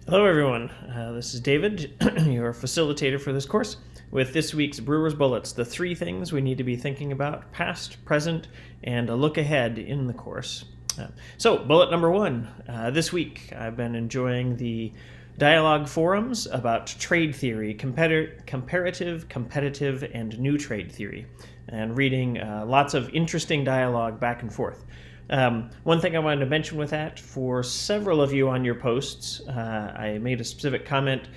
Hello, everyone. This is David, your facilitator for this course, with this week's Brewers Bullets, the three things we need to be thinking about, past, present, and a look ahead in the course. So, bullet number one. This week, I've been enjoying the dialogue forums about trade theory, comparative, competitive, and new trade theory, and reading lots of interesting dialogue back and forth. One thing I wanted to mention with that, for several of you on your posts, I made a specific comment.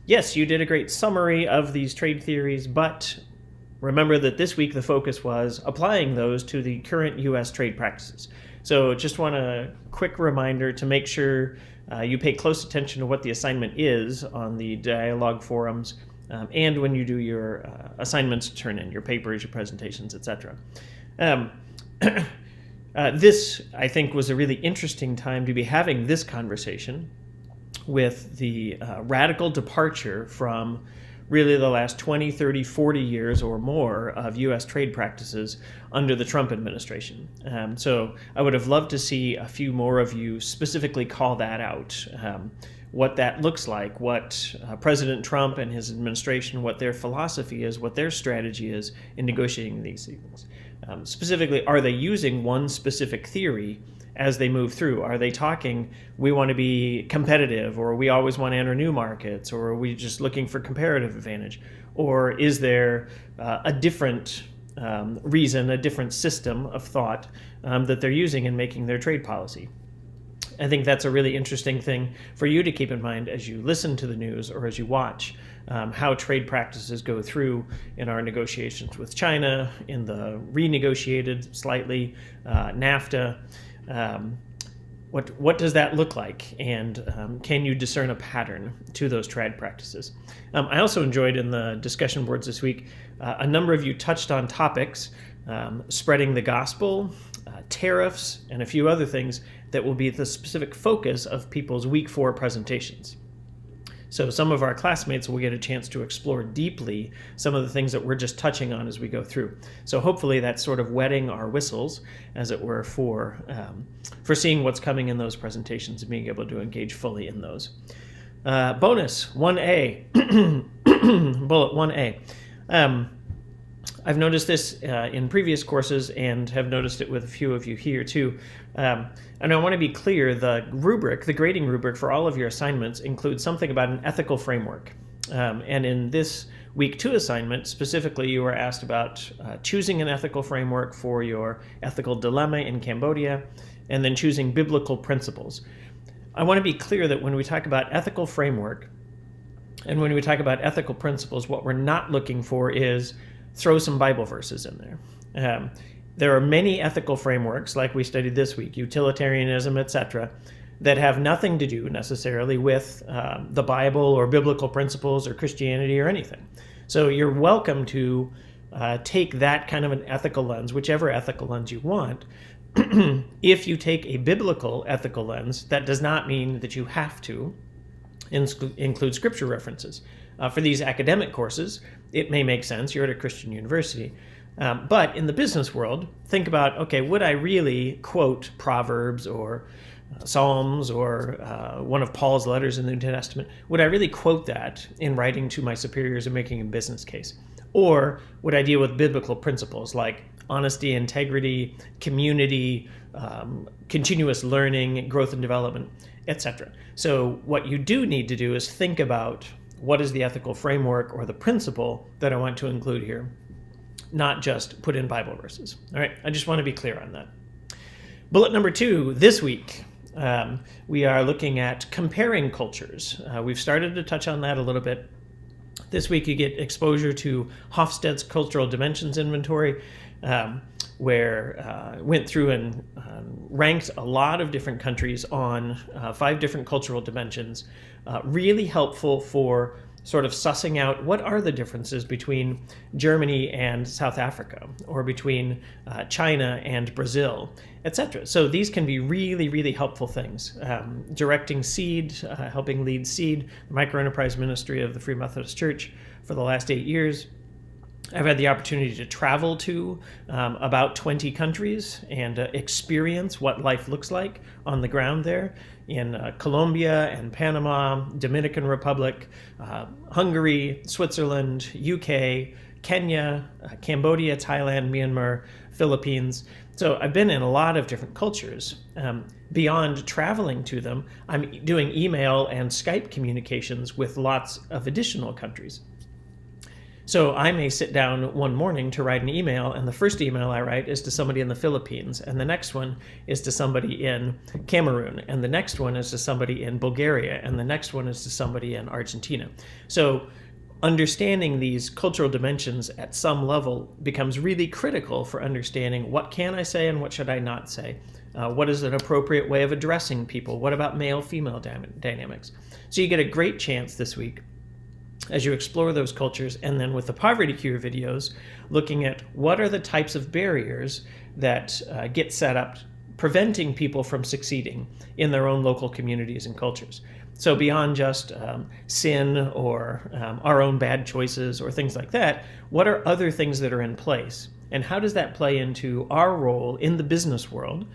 Yes, you did a great summary of these trade theories, but remember that this week the focus was applying those to the current U.S. trade practices. So just want a quick reminder to make sure you pay close attention to what the assignment is on the dialogue forums, and when you do your assignments to turn in, your papers, your presentations, etc. This, I think, was a really interesting time to be having this conversation with the radical departure from really the last 20, 30, 40 years or more of U.S. trade practices under the Trump administration. So I would have loved to see a few more of you specifically call that out, what that looks like, what President Trump and his administration, what their philosophy is, what their strategy is in negotiating these things. Specifically, are they using one specific theory as they move through? Are they talking, we want to be competitive, or we always want to enter new markets, or are we just looking for comparative advantage? Or is there a different reason, a different system of thought that they're using in making their trade policy? I think that's a really interesting thing for you to keep in mind as you listen to the news or as you watch how trade practices go through in our negotiations with China, in the renegotiated slightly NAFTA. What does that look like? And can you discern a pattern to those trade practices? I also enjoyed in the discussion boards this week, a number of you touched on topics, spreading the gospel, tariffs, and a few other things that will be the specific focus of people's week 4 presentations. So some of our classmates will get a chance to explore deeply some of the things that we're just touching on as we go through. So hopefully that's sort of wetting our whistles, as it were, for seeing what's coming in those presentations and being able to engage fully in those. Bonus 1A, bullet 1A. I've noticed this in previous courses and have noticed it with a few of you here too. And I want to be clear, the rubric, the grading rubric for all of your assignments includes something about an ethical framework. And in this week 2 assignment, specifically, you were asked about choosing an ethical framework for your ethical dilemma in Cambodia, and then choosing biblical principles. I want to be clear that when we talk about ethical framework, and when we talk about ethical principles, what we're not looking for is throw some Bible verses in there. There are many ethical frameworks, like we studied this week, utilitarianism, etc., that have nothing to do necessarily with the Bible or biblical principles or Christianity or anything. So you're welcome to take that kind of an ethical lens, whichever ethical lens you want. If you take a biblical ethical lens, that does not mean that you have to include scripture references. For these academic courses, it may make sense. You're at a Christian university. But in the business world, think about, okay, would I really quote Proverbs or Psalms or one of Paul's letters in the New Testament? Would I really quote that in writing to my superiors and making a business case? Or would I deal with biblical principles like honesty, integrity, community, continuous learning, growth and development, etc.? So what you do need to do is think about what is the ethical framework or the principle that I want to include here, not just put in Bible verses. All right, I just want to be clear on that. Bullet number 2, this week, we are looking at comparing cultures. We've started to touch on that a little bit. This week you get exposure to Hofstede's Cultural Dimensions Inventory, where went through and ranked a lot of different countries on 5 different cultural dimensions. Really helpful for sort of sussing out what are the differences between Germany and South Africa, or between China and Brazil, etc. So these can be really, really helpful things. Directing Seed, helping lead Seed, the microenterprise ministry of the Free Methodist Church for the last 8 years. I've had the opportunity to travel to about 20 countries and experience what life looks like on the ground there in Colombia and Panama, Dominican Republic, Hungary, Switzerland, UK, Kenya, Cambodia, Thailand, Myanmar, Philippines. So I've been in a lot of different cultures. Beyond traveling to them, I'm doing email and Skype communications with lots of additional countries. So I may sit down one morning to write an email, and the first email I write is to somebody in the Philippines, and the next one is to somebody in Cameroon, and the next one is to somebody in Bulgaria, and the next one is to somebody in Argentina. So understanding these cultural dimensions at some level becomes really critical for understanding what can I say and what should I not say. What is an appropriate way of addressing people? What about male-female dynamics? So you get a great chance this week as you explore those cultures, and then with the Poverty Cure videos, looking at what are the types of barriers that get set up preventing people from succeeding in their own local communities and cultures. So beyond just sin or our own bad choices or things like that, what are other things that are in place? And how does that play into our role in the business world?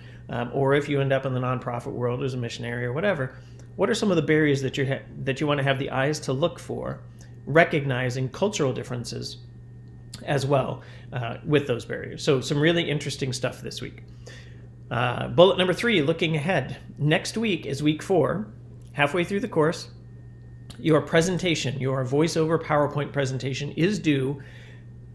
Or if you end up in the nonprofit world as a missionary or whatever, what are some of the barriers that you want to have the eyes to look for, recognizing cultural differences as well with those barriers? So some really interesting stuff this week. Bullet number 3, looking ahead. Next week is week 4, halfway through the course. Your presentation, your voiceover PowerPoint presentation is due.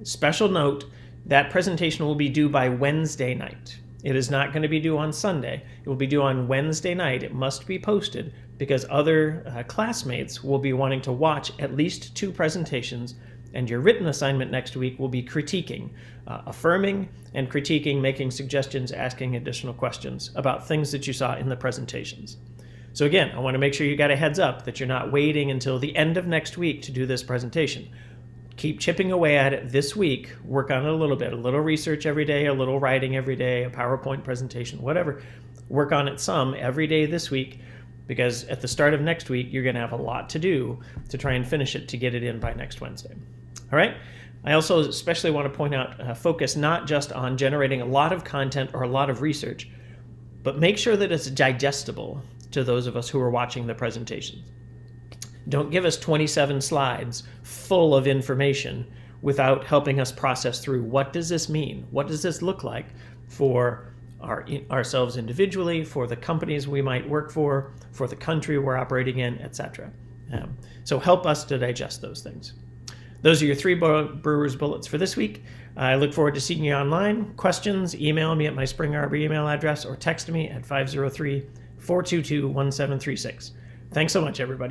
Special note, that presentation will be due by Wednesday night. It is not going to be due on Sunday. It will be due on Wednesday night. It must be posted because other classmates will be wanting to watch at least 2 presentations, and your written assignment next week will be critiquing, affirming and critiquing, making suggestions, asking additional questions about things that you saw in the presentations. So again, I want to make sure you got a heads up that you're not waiting until the end of next week to do this presentation. Keep chipping away at it this week. Work on it a little research every day, a little writing every day, a PowerPoint presentation, whatever. Work on it some every day this week, because at the start of next week, you're going to have a lot to do to try and finish it to get it in by next Wednesday. All right? I also especially want to point out, focus not just on generating a lot of content or a lot of research, but make sure that it's digestible to those of us who are watching the presentations. Don't give us 27 slides full of information without helping us process through what does this mean? What does this look like for ourselves individually, for the companies we might work for the country we're operating in, etc. So help us to digest those things. Those are your 3 Brewers bullets for this week. I look forward to seeing you online. Questions, email me at my Spring Arbor email address or text me at 503-422-1736. Thanks so much, everybody.